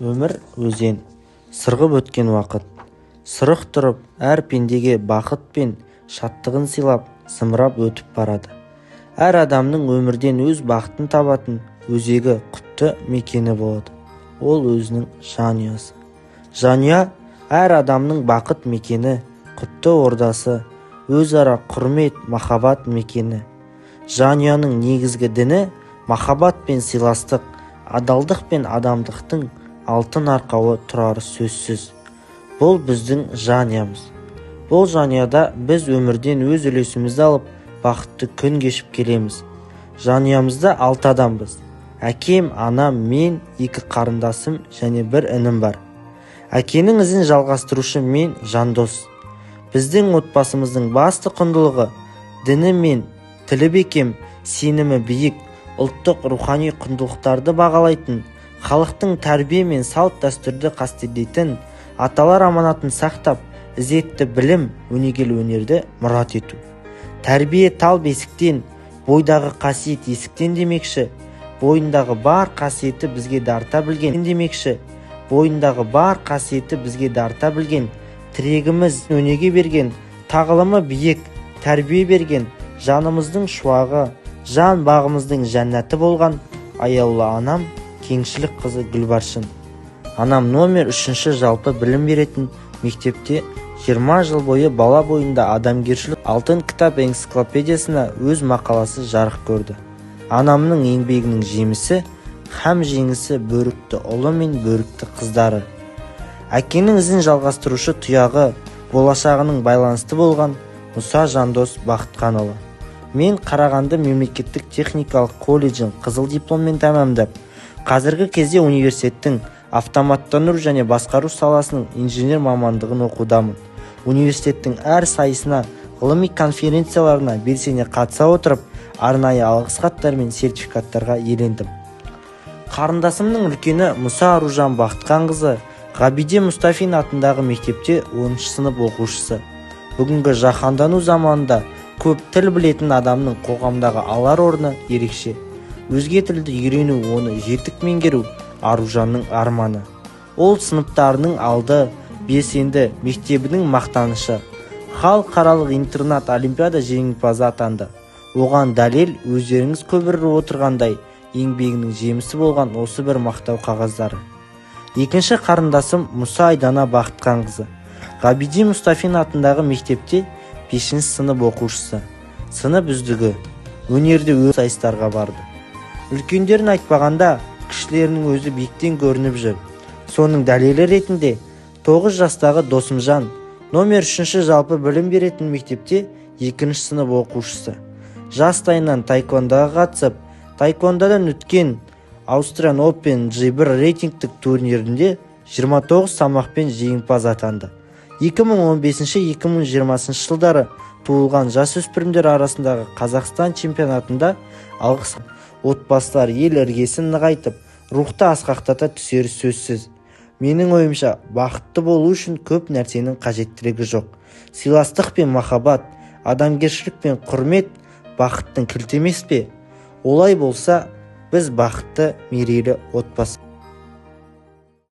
Өмір өзен, сырғып өткен уақыт. Сырық тұрып, әр пендеге бақыт пен шаттығын сыйлап, зымырап өтіп барады. Әр адамның өмірден өз бақытын табатын өзегі құтты мекені болады. Ол өзінің жанұясы. Жанұя әр адамның бақыт мекені, құтты ордасы, өзара құрмет, махаббат мекені. Жанұяның негізгі діні махаббат пен сыйластық, адалдық пен адамдықтың алтын арқауы тұрары сөзсіз. Бұл біздің жанұямыз. Бұл жанұяда біз өмірден өз үлесімізді алып, бақытты күн кешіп келеміз. Жанұямызда 6 адамбыз. Әкем, анам, мен, 2 қарындасым және 1 інім бар. Әкенің ізін жалғастырушы мен Жандос. Біздің отбасымыздың басты құндылығы діні мен тілі бекем, сенімі биік, ұлттық рухани құндылықтарды бағалайтын, халықтың тәрбие мен салт дәстүрді қастерлейтін, аталар аманатын сақтап, ізетті білім, өнегелі өнерді мұрат ету. Тәрбие тал бесіктен, бойдағы қасиет есіктен демекші, бойындағы бар қасиеті бізге дарта білген демекші, бойындағы бар қасиеті бізге дарта білген, тірегіміз өнеге берген, тағылымы биік, тәрбие берген, жанымыздың шуағы, жан бағымыздың жәннаты болған аяулы анам, кеңшілік қызы Гүлбаршын. Анам номер 3 жалпы білім беретін мектепте 20 жыл бойы бала бойында адамгершілік алтын кітап энциклопедиясына өз мақаласы жарық көрді. Анамның еңбегінің жемісі һәм жеңісі бөрікті ұлы мен бөрікті қыздары. Әкенің ізін жалғастырушы тұяғы, болашағының байланысты болған Мұса Жандос Бақытқанұлы. Мен Қарағанды мемлекеттік техникалық колледжін қызыл дипломмен тәмамдап, қазіргі кезде университеттің автоматтандыру және басқару саласының инженер мамандығын оқудамын. Университеттің әр сайысына, ғылыми конференцияларына белсене қатыса отырып, арнайы алғыс хаттар мен сертификаттарға иелендім. Қарындасымның үлкені Мұса Аружан Бақытқанқызы Ғабиде Мұстафин атындағы мектепте 10 сынып оқушысы. Бүгінгі жаһандану заманында көп тіл білетін адамның қоғамдағы алар орны ерекше. Өзге тілді үйрену, оны жетік меңгеру Аружанның арманы. Ол сыныптарының алды, белсенді мектебінің мақтанышы. Халықаралық интернат олимпиада жеңімпазы атанды. Оған дәлел өздеріңіз көбіріп отырғандай еңбегінің жемісі болған осы бір мақтау қағаздары. Екінші қарындасым Мұса Айдана Бақытқанқызы. Ғабиде Мұстафин атындағы мектепте 5 сынып оқушысы. Сынып үздігі, өнерде өз сайыстарға барды. Үлкендерін айтпағанда, кішілерінің өзі биіктен көрініп жүр. Соның дәлелі ретінде 9 жастағы Досымжан номер 3 жалпы білім беретін мектепте 2 сынып оқушысы. Жастайынан таеквондоға қатысып, таеквондодан өткен Australian Open G1 рейтингтік турнирінде 29 салмақпен жеңімпаз атанды. 2015-2020 жылдары туылған жасөспірімдер арасындағы Қазақстан чемпионатында алғыс. Отбасылар ел іргесін нығайтып, рухты асқақтата түсері сөзсіз. Менің ойымша, бақытты болу үшін көп нәрсенің қажеттілігі жоқ. Сыйластық пен махаббат, адамгершілік пен құрмет бақыттың кілті емес пе? Олай болса, біз бақытты, мерейлі отбасы